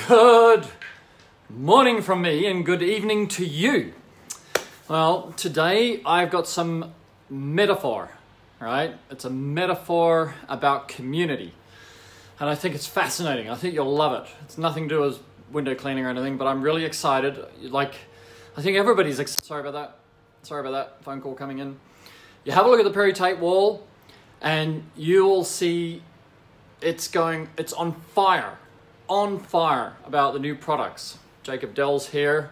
Good morning from me and good evening to you. Well, today I've got some metaphor, right? It's a metaphor about community. And I think it's fascinating. I think you'll love it. It's nothing to do with window cleaning or anything, but I'm really excited. I think everybody's excited. Sorry about that. Phone call coming in. You have a look at the Perry-Tate wall and you'll see it's on fire about the new products. Jacob Dell's here.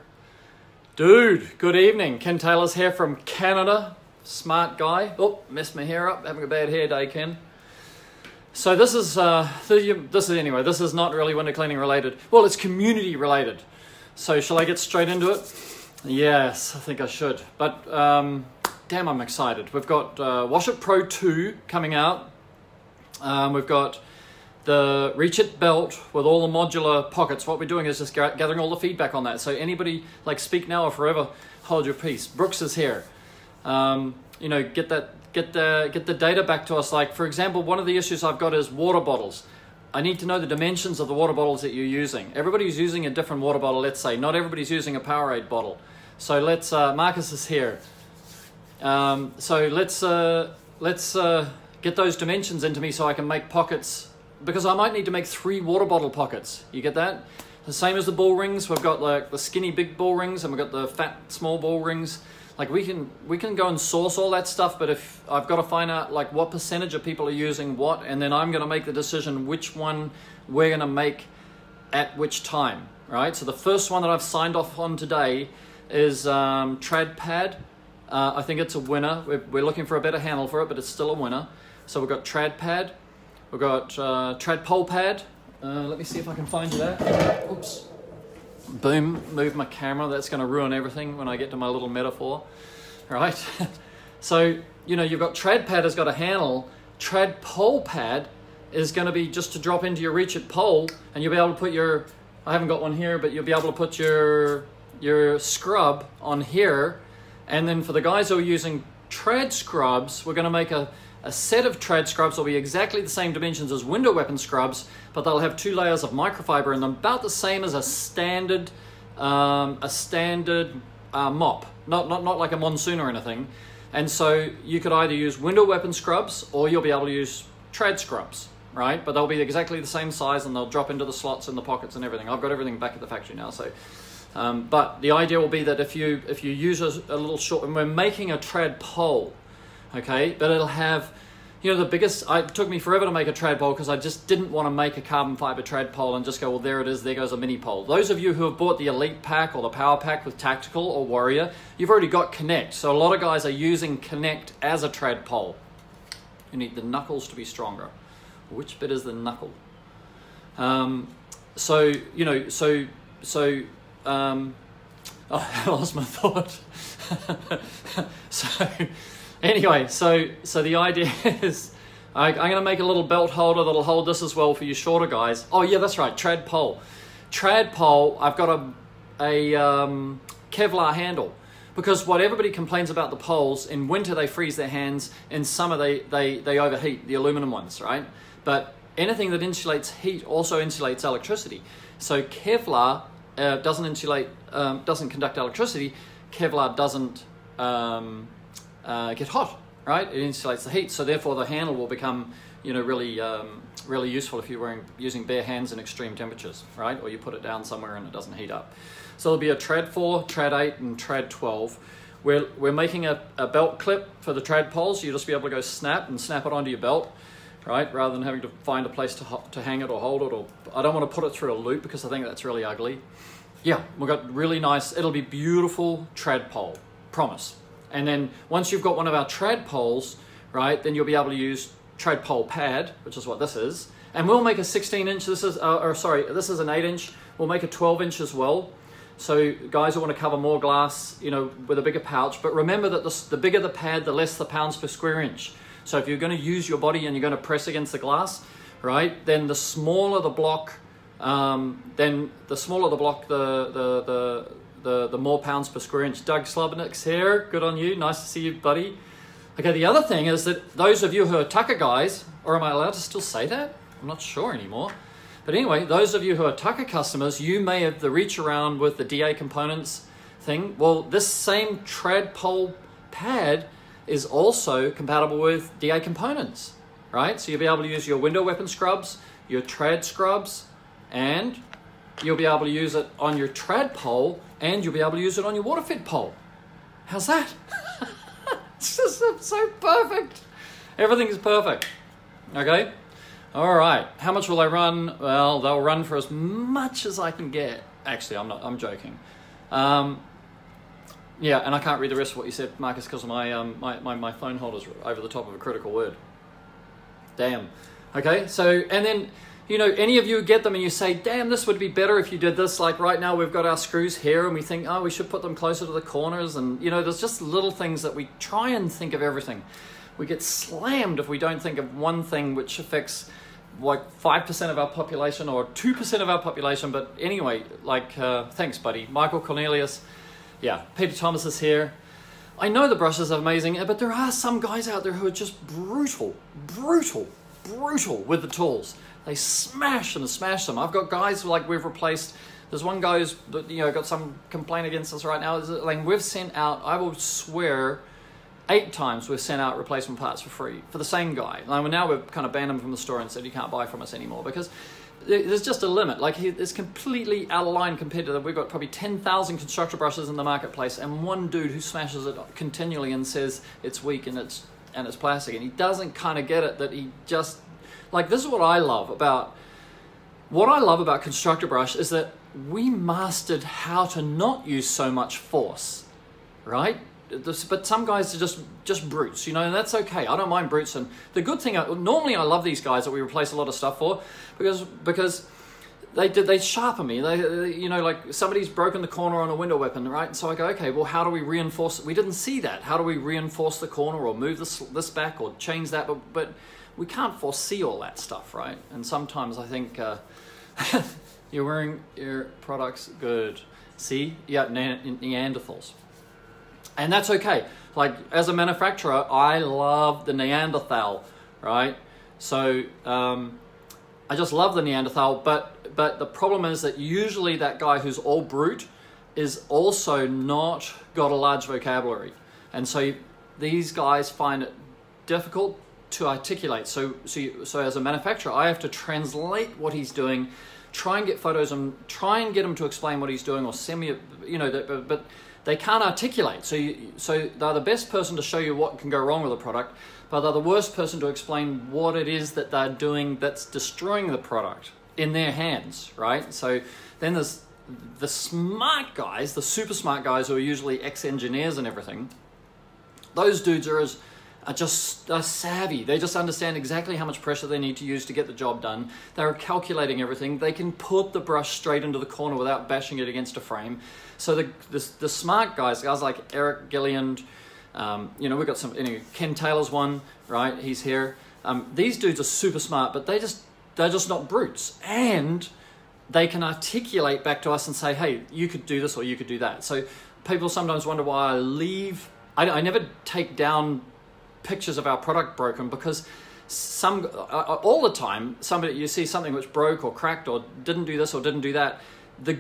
Dude, good evening. Ken Taylor's here from Canada. Smart guy. Oh, messed my hair up. Having a bad hair day, Ken. So this is not really window cleaning related. Well, it's community related. So shall I get straight into it? Yes, I think I should. But damn, I'm excited. We've got Wash-It Pro 2 coming out. We've got the Reach It belt with all the modular pockets. What we're doing is just gathering all the feedback on that. So anybody, like, speak now or forever, hold your peace. Brooks is here. Get the data back to us. Like, for example, one of the issues I've got is water bottles. I need to know the dimensions of the water bottles that you're using. Everybody's using a different water bottle, let's say. Not everybody's using a Powerade bottle. So let's, Marcus is here. So let's get those dimensions into me so I can make pockets, because I might need to make 3 water bottle pockets. You get that? The same as the ball rings. We've got like the skinny big ball rings and we've got the fat small ball rings. Like we can go and source all that stuff, but if I've got to find out like what percentage of people are using what, and then I'm going to make the decision which one we're going to make at which time, right? So the first one that I've signed off on today is Trad Pad. I think it's a winner. We're looking for a better handle for it, but it's still a winner. So we've got Trad Pad. We've got Trad Pole Pad. Let me see if I can find you that. Oops. Boom, move my camera. That's going to ruin everything when I get to my little metaphor. Right? So, you've got Trad Pad has got a handle. Trad Pole Pad is going to be just to drop into your Reach It pole, and you'll be able to put I haven't got one here, but you'll be able to put your scrub on here. And then for the guys who are using trad scrubs, we're going to make a set of trad scrubs will be exactly the same dimensions as window weapon scrubs, but they'll have 2 layers of microfiber in them, about the same as a standard mop, not like a monsoon or anything. And so you could either use window weapon scrubs or you'll be able to use trad scrubs, right? But they'll be exactly the same size and they'll drop into the slots and the pockets and everything. I've got everything back at the factory now, so. But the idea will be that if you use a little short, and we're making a trad pole, okay, but it'll have, it took me forever to make a trad pole because I just didn't want to make a carbon fiber trad pole and just go, well, there it is, there goes a mini pole. Those of you who have bought the Elite pack or the Power pack with Tactical or Warrior, you've already got Connect. So a lot of guys are using Connect as a trad pole. You need the knuckles to be stronger. Which bit is the knuckle? I lost my thought. So the idea is I'm going to make a little belt holder that'll hold this as well for you shorter guys. Oh yeah, that's right, trad pole. Trad pole, I've got a Kevlar handle, because what everybody complains about the poles, in winter they freeze their hands, in summer they overheat, the aluminum ones, right? But anything that insulates heat also insulates electricity. So Kevlar doesn't conduct electricity. Kevlar doesn't get hot, right? It insulates the heat, so therefore the handle will become, really useful if you're using bare hands in extreme temperatures, right? Or you put it down somewhere and it doesn't heat up. So there'll be a Trad 4, Trad 8, and Trad 12. We're making a belt clip for the trad poles. You'll just be able to go snap it onto your belt, right? Rather than having to find a place to hang it or hold it, or I don't want to put it through a loop because I think that's really ugly. Yeah, we've got really nice, it'll be beautiful trad pole, promise. And then once you've got one of our trad poles, right, then you'll be able to use trad pole pad, which is what this is. And we'll make a 16-inch, this is an 8-inch. We'll make a 12-inch as well. So guys who want to cover more glass, with a bigger pouch. But remember that the bigger the pad, the less the pounds per square inch. So if you're going to use your body and you're going to press against the glass, right, then the smaller the block, the more pounds per square inch. Doug Slobnick's here. Good on you. Nice to see you, buddy. Okay, the other thing is that those of you who are Tucker guys, or am I allowed to still say that? I'm not sure anymore. But anyway, those of you who are Tucker customers, you may have the reach around with the DA components thing. Well, this same trad pole pad is also compatible with DA components, right? So you'll be able to use your window weapon scrubs, your trad scrubs, and you'll be able to use it on your trad pole, and you'll be able to use it on your water fed pole. How's that? It's just so perfect. Everything is perfect. Okay? All right. How much will they run? Well, they'll run for as much as I can get. Actually, I'm joking. Yeah, and I can't read the rest of what you said, Marcus, because my phone holder's over the top of a critical word. Damn. Okay, so, and then, you know, any of you get them and you say, damn, this would be better if you did this. Like right now we've got our screws here and we think, oh, we should put them closer to the corners. And, you know, there's just little things that we try and think of everything. We get slammed if we don't think of one thing which affects like 5% of our population or 2% of our population. But anyway, like, thanks, buddy. Michael Cornelius. Yeah, Peter Thomas is here. I know the brushes are amazing, but there are some guys out there who are just brutal with the tools. They smash them and smash them. I've got guys like we've replaced. There's one guy who's, you know, got some complaint against us right now. Like we've sent out, I will swear, 8 times we've sent out replacement parts for free for the same guy. Like now we've kind of banned him from the store and said you can't buy from us anymore because there's just a limit. Like it's completely out of line compared to we've got probably 10,000 constructor brushes in the marketplace and one dude who smashes it continually and says it's weak and it's plastic, and he doesn't kind of get it that he just, like, this is what I love about constructor brush is that we mastered how to not use so much force, right? But some guys are just brutes, you know, and that's okay. I don't mind brutes. And the good thing, normally I love these guys that we replace a lot of stuff for because they sharpen me. They you know, like somebody's broken the corner on a window weapon, right? And so I go, okay, well, how do we reinforce it? We didn't see that. How do we reinforce the corner or move this back or change that? But we can't foresee all that stuff, right? And sometimes I think you're wearing your products good. See, yeah, Neanderthals. And that's okay. Like, as a manufacturer, I love the Neanderthal, right? So, I just love the Neanderthal, but the problem is that usually that guy who's all brute is also not got a large vocabulary. And so these guys find it difficult to articulate. So as a manufacturer, I have to translate what he's doing, try and get photos and try and get him to explain what he's doing or send me, you know, but they can't articulate. So they're the best person to show you what can go wrong with a product, but they're the worst person to explain what it is that they're doing that's destroying the product in their hands, right? So then there's the smart guys, the super smart guys who are usually ex-engineers and everything. Those dudes are just savvy. They just understand exactly how much pressure they need to use to get the job done. They're calculating everything. They can put the brush straight into the corner without bashing it against a frame. So the smart guys like Eric Gilliand, you know, we've got some, anyway, Ken Taylor's one, right? He's here. These dudes are super smart, but they're just not brutes. And they can articulate back to us and say, hey, you could do this or you could do that. So people sometimes wonder why I never take down pictures of our product broken because all the time you see something which broke or cracked or didn't do this or didn't do that. The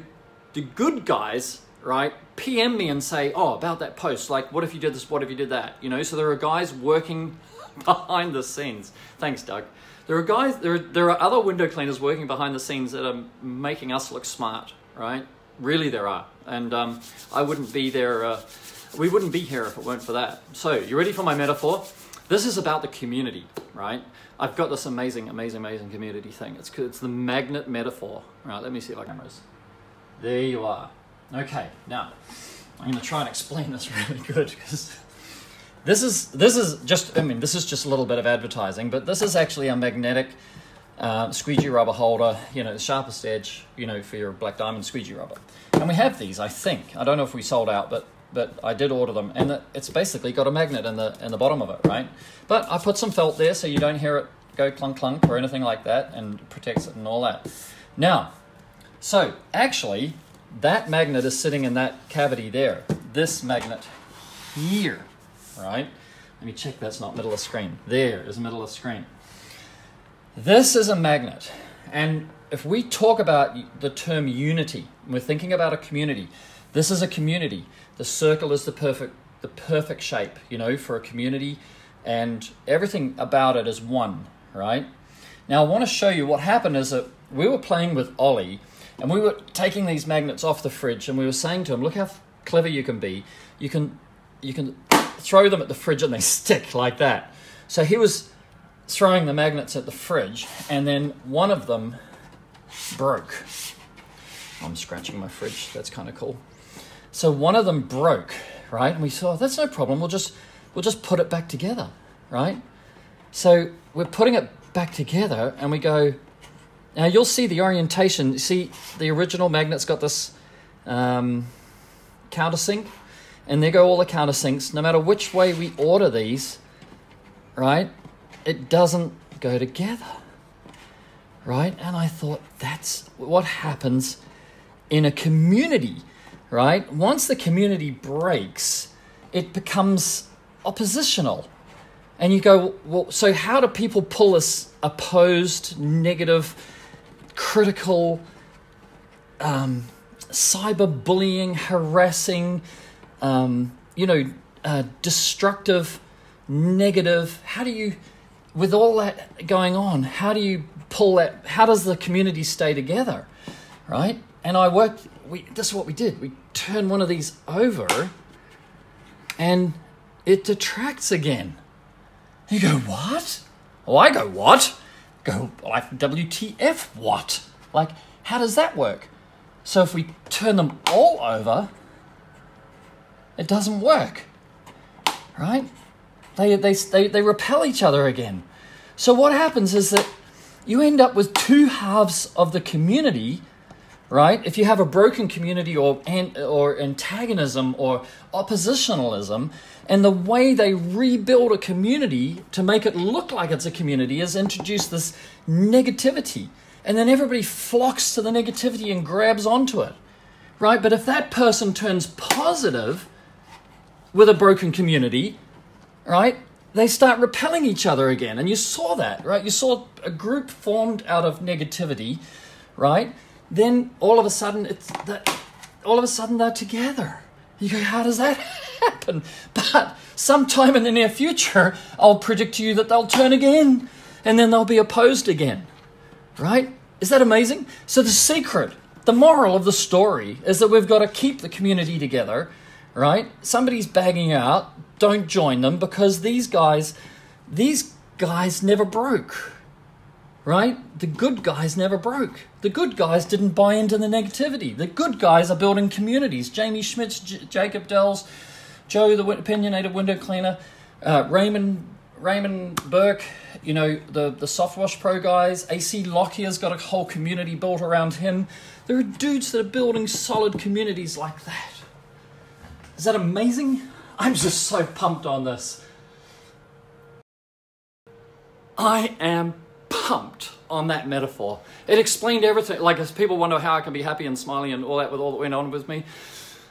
good guys, right, PM me and say, oh, about that post, like, what if you did this, what if you did that, you know? So there are guys working behind the scenes. Thanks, Doug. There are other window cleaners working behind the scenes that are making us look smart, right? Really there are. And I wouldn't be there, we wouldn't be here if it weren't for that. So, you ready for my metaphor? This is about the community, right? I've got this amazing community thing. It's the magnet metaphor. Right, let me see if I can cameras. There you are. Okay, now, I'm going to try and explain this really good because this is just, I mean, this is just a little bit of advertising, but this is actually a magnetic squeegee rubber holder, you know, the sharpest edge, you know, for your black diamond squeegee rubber. And we have these, I think. I don't know if we sold out, but I did order them, and it's basically got a magnet in the bottom of it, right? But I put some felt there so you don't hear it go clunk clunk or anything like that, and protects it and all that. Now, so actually, that magnet is sitting in that cavity there. This magnet here, right? Let me check that's not middle of screen. There is middle of screen. This is a magnet, and if we talk about the term unity, we're thinking about a community. This is a community. The circle is the perfect shape, you know, for a community, and everything about it is one, right? Now, I want to show you what happened is that we were playing with Ollie, and we were taking these magnets off the fridge, and we were saying to him, look how clever you can be. You can throw them at the fridge and they stick like that. So he was throwing the magnets at the fridge, and then one of them broke. I'm scratching my fridge. That's kind of cool. So one of them broke, right? And we thought, that's no problem. We'll just put it back together, right? So we're putting it back together, and we go. Now you'll see the orientation. You see, the original magnet's got this countersink, and there go all the countersinks. No matter which way we order these, right, it doesn't go together, right? And I thought, that's what happens in a community, right? Once the community breaks, it becomes oppositional. And you go, well, so how do people pull this opposed, negative, critical, cyberbullying, harassing, destructive, negative? How do you, with all that going on, how do you pull that? How does the community stay together, right? And this is what we did. We turned one of these over, and it detracts again. You go, what? Oh, I go, what? Go, like, WTF, what? Like, how does that work? So if we turn them all over, it doesn't work, right? They repel each other again. So what happens is that you end up with two halves of the community, right? If you have a broken community or antagonism or oppositionalism, and the way they rebuild a community to make it look like it's a community is introduce this negativity. And then everybody flocks to the negativity and grabs onto it, right? But if that person turns positive with a broken community, right, they start repelling each other again. And you saw that, right? You saw a group formed out of negativity, right? Then all of a sudden they're together. You go, how does that happen? But sometime in the near future, I'll predict to you that they'll turn again, and then they'll be opposed again, right? Is that amazing? So the secret, the moral of the story is that we've got to keep the community together, right? Somebody's bagging out, don't join them, because these guys never broke. Right? The good guys never broke. The good guys didn't buy into the negativity. The good guys are building communities. Jamie Schmitz, Jacob Dells, Joe, the opinionated window cleaner, Raymond Burke, you know, the Softwash Pro guys. AC Lockyer's got a whole community built around him. There are dudes that are building solid communities like that. Is that amazing? I'm just so pumped on this. I am pumped on that metaphor. It explained everything. Like, as people wonder how I can be happy and smiling and all that with all that went on with me,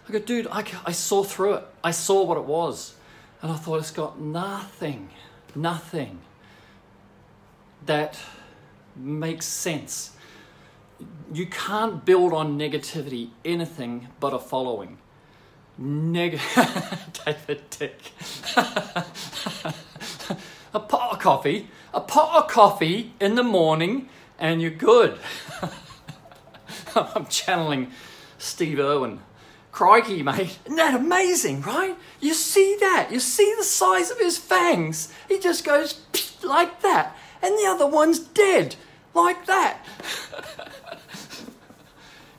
I go, dude, I saw through it. I saw what it was. And I thought, it's got nothing that makes sense. You can't build on negativity anything but a following. David Dick. A pot of coffee in the morning, and you're good. I'm channeling Steve Irwin. Crikey, mate. Isn't that amazing, right? You see that? You see the size of his fangs? He just goes like that. And the other one's dead. Like that.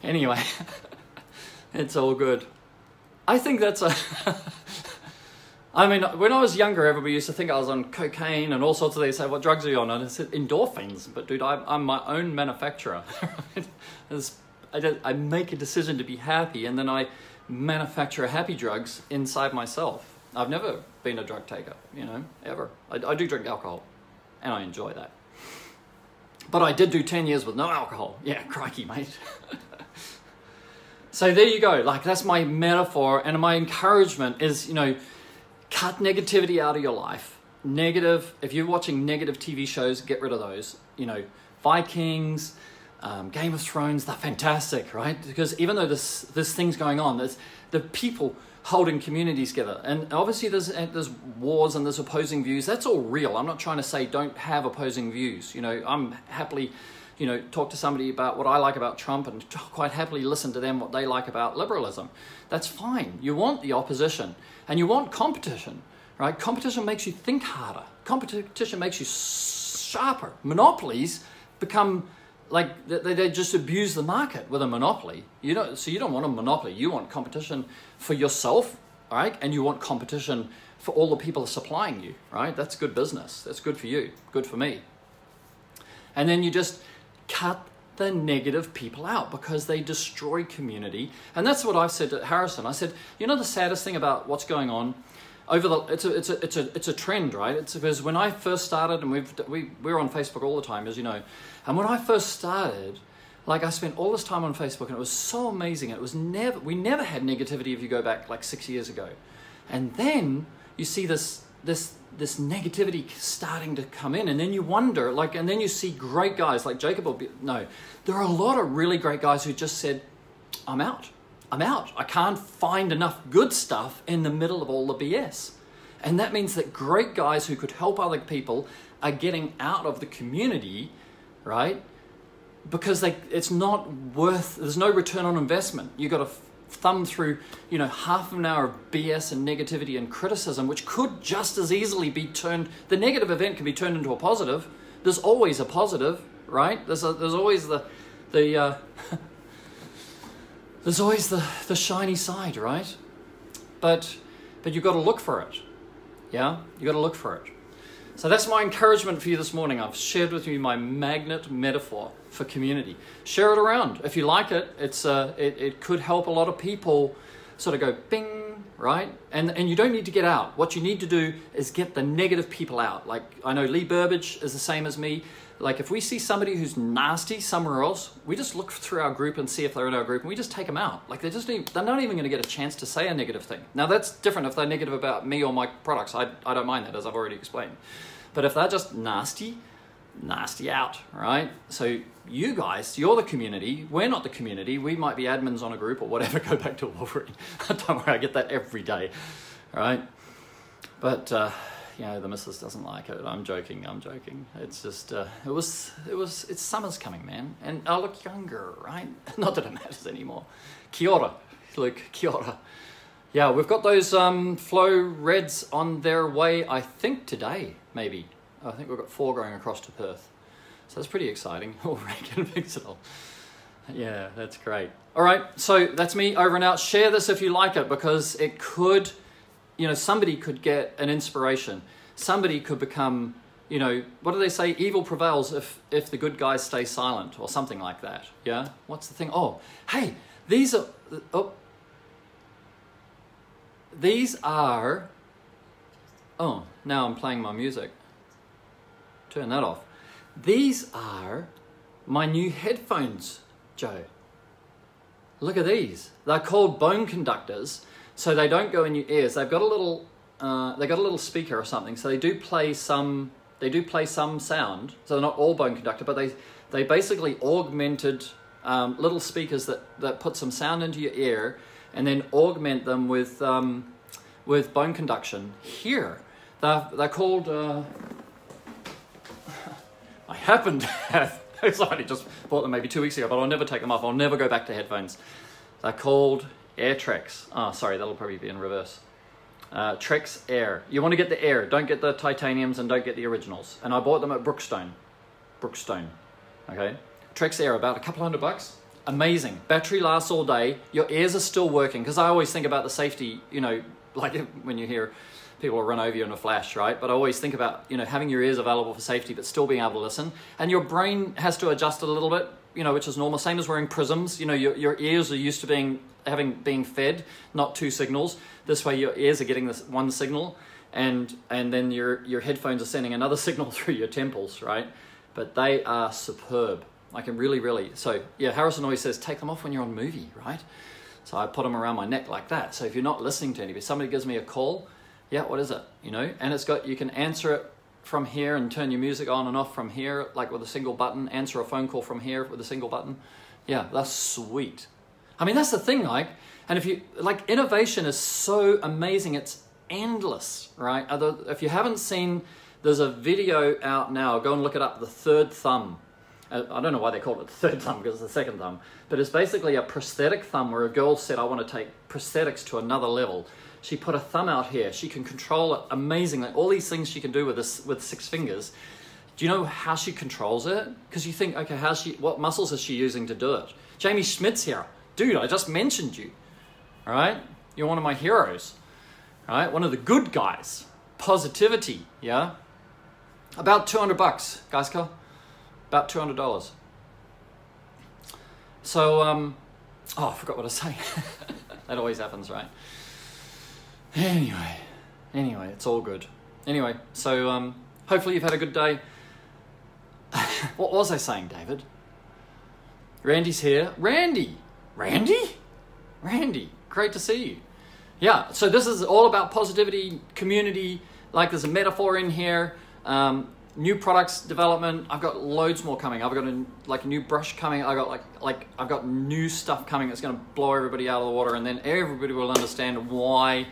Anyway, it's all good. I think that's a... I mean, when I was younger, everybody used to think I was on cocaine and all sorts of things. Say, what drugs are you on? And I said, endorphins. But dude, I'm my own manufacturer. I make a decision to be happy, and then I manufacture happy drugs inside myself. I've never been a drug taker, you know, ever. I do drink alcohol, and I enjoy that. But I did do 10 years with no alcohol. Yeah, crikey, mate. So there you go. Like, that's my metaphor, and my encouragement is, you know, cut negativity out of your life. Negative, if you're watching negative TV shows, get rid of those. You know, Vikings, Game of Thrones, they're fantastic, right? Because even though there's things going on, there's the people holding communities together. And obviously there's wars and there's opposing views. That's all real. I'm not trying to say don't have opposing views. You know, I'm happily, you know, talk to somebody about what I like about Trump and quite happily listen to them what they like about liberalism. That's fine. You want the opposition and you want competition, right? Competition makes you think harder. Competition makes you sharper. Monopolies become like they just abuse the market with a monopoly. So you don't want a monopoly. You want competition for yourself, right? And you want competition for all the people supplying you, right? That's good business. That's good for you. Good for me. And then you just cut the negative people out because they destroy community. And that's what I've said to Harrison. I said, you know, the saddest thing about what's going on it's a trend, right? It's because when I first started, and we're on Facebook all the time, as you know, and when I first started, like I spent all this time on Facebook, and it was so amazing. We never had negativity if you go back like 6 years ago, and then you see this negativity starting to come in, and then you wonder, and then you see great guys like Jacob. There are a lot of really great guys who just said, I'm out. I can't find enough good stuff in the middle of all the BS. And that means that great guys who could help other people are getting out of the community, right? Because it's not worth, there's no return on investment. You've got to thumb through, half an hour of BS and negativity and criticism, which could just as easily be turned, the negative event can be turned into a positive. There's always a positive, right? There's always there's always the shiny side, right? But you've got to look for it. Yeah? You've got to look for it. So that's my encouragement for you this morning. I've shared with you my magnet metaphor for community. Share it around. If you like it, it could help a lot of people sort of go bing, right? And you don't need to get out. What you need to do is get the negative people out. Like, I know Lee Burbage is the same as me. Like, if we see somebody who's nasty somewhere else, we just look through our group and see if they're in our group, and we just take them out. Like, they're not even going to get a chance to say a negative thing. Now, that's different if they're negative about me or my products. I don't mind that, as I've already explained. But if they're just nasty out, right? So you guys, you're the community. We're not the community. We might be admins on a group or whatever. Go back to Wolverine. Don't worry, I get that every day, right? But the missus doesn't like it. I'm joking. It's just it's summer's coming, man, and I look younger, right? Not that it matters anymore. Kia ora, Luke. Kia ora. Yeah, we've got those Flow Reds on their way, I think today, maybe. I think we've got 4 going across to Perth. So that's pretty exciting. Oh, Reagan Pixel. Yeah, that's great. All right, so that's me over and out. Share this if you like it, because it could, somebody could get an inspiration. Somebody could become, what do they say? Evil prevails if the good guys stay silent, or something like that. Yeah? What's the thing? Oh, hey, these are, oh, now I'm playing my music. Turn that off. These are my new headphones, Joe. Look at these. They're called bone conductors, so they don't go in your ears. They've got a little speaker or something, so they do play some sound. So they're not all bone conductor, but they basically augmented little speakers that put some sound into your ear, and then augment them with bone conduction. Here, they're called. I happen to have. Somebody just bought them maybe 2 weeks ago, but I'll never take them off. I'll never go back to headphones. They're called AirTrex. Oh, sorry, that'll probably be in reverse. Trex Air. You want to get the Air. Don't get the titaniums and don't get the originals. And I bought them at Brookstone. Okay. Trex Air, about a couple $100. Amazing. Battery lasts all day. Your ears are still working. Because I always think about the safety, like when you hear people will run over you in a flash, right? But I always think about, having your ears available for safety, but still being able to listen. And your brain has to adjust a little bit, which is normal. Same as wearing prisms. Your ears are used to being fed, not 2 signals. This way your ears are getting this one signal, and then your headphones are sending another signal through your temples, right? But they are superb. I can really. So yeah, Harrison always says, take them off when you're on movie, right? So I put them around my neck like that. So if you're not listening to anybody, somebody gives me a call, yeah, what is it? And you can answer it from here and turn your music on and off from here, like with a single button, answer a phone call from here with a single button. Yeah, that's sweet. I mean, that's the thing, like, and if you, like, innovation is so amazing, it's endless, right? If you haven't seen, there's a video out now, go and look it up, the third thumb. I don't know why they call it the third thumb, because it's the second thumb, but it's basically a prosthetic thumb where a girl said, I want to take prosthetics to another level. She put a thumb out here. She can control it amazingly. All these things she can do with this, with 6 fingers. Do you know how she controls it? Because you think, okay, what muscles is she using to do it? Jamie Schmidt's here. Dude, I just mentioned you. All right? You're one of my heroes. All right? One of the good guys. Positivity, yeah? About $200, guys, about $200. So, oh, I forgot what to say. That always happens, right? Anyway, it's all good. Anyway, so hopefully you've had a good day. What was I saying, David? Randy's here. Randy, great to see you. Yeah, so this is all about positivity, community. Like, there's a metaphor in here. New products development. I've got loads more coming. I've got a new brush coming. I've got new stuff coming that's going to blow everybody out of the water, and then everybody will understand why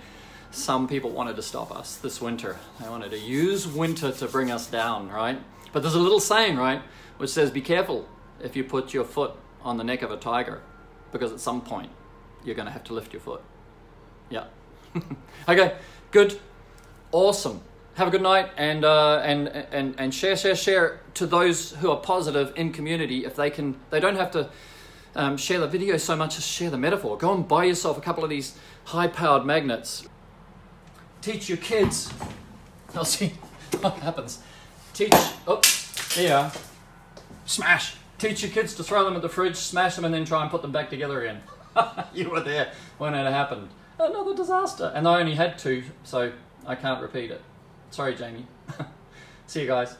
some people wanted to stop us this winter. They wanted to use winter to bring us down, right? But there's a little saying, right, which says, be careful if you put your foot on the neck of a tiger, because at some point you're going to have to lift your foot. Yeah. Okay, good, awesome. Have a good night, and share to those who are positive in community. If they can, they don't have to share the video so much as share the metaphor. Go and buy yourself a couple of these high-powered magnets. Teach your kids. I'll see what happens. There you are. Smash. Teach your kids to throw them at the fridge, smash them, and then try and put them back together again. You were there when it happened. Another disaster. And I only had 2, so I can't repeat it. Sorry, Jamie. See you guys.